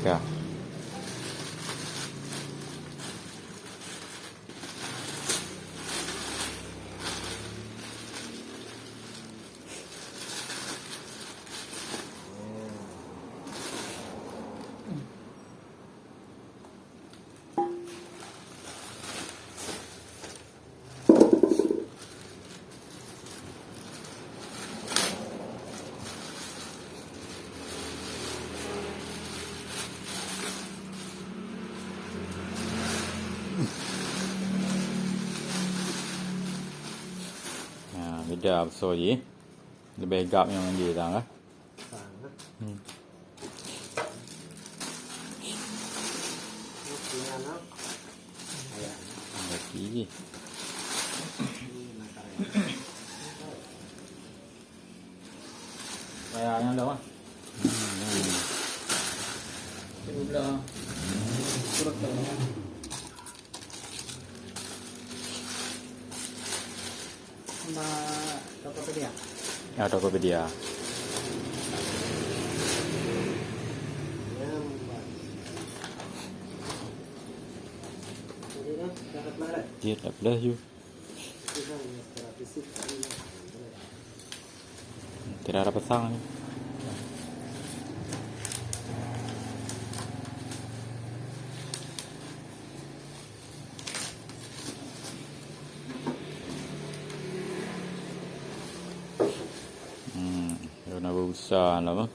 kah. Beda besar je. Lebih gap yang dia dah lah. Lagi je. Bayar yang dah lah. Belah kurang tak. Tokopedia. Ya, Tokopedia. Dia tak belah you. Tidak ada pasang ni. Nak besar lah bang.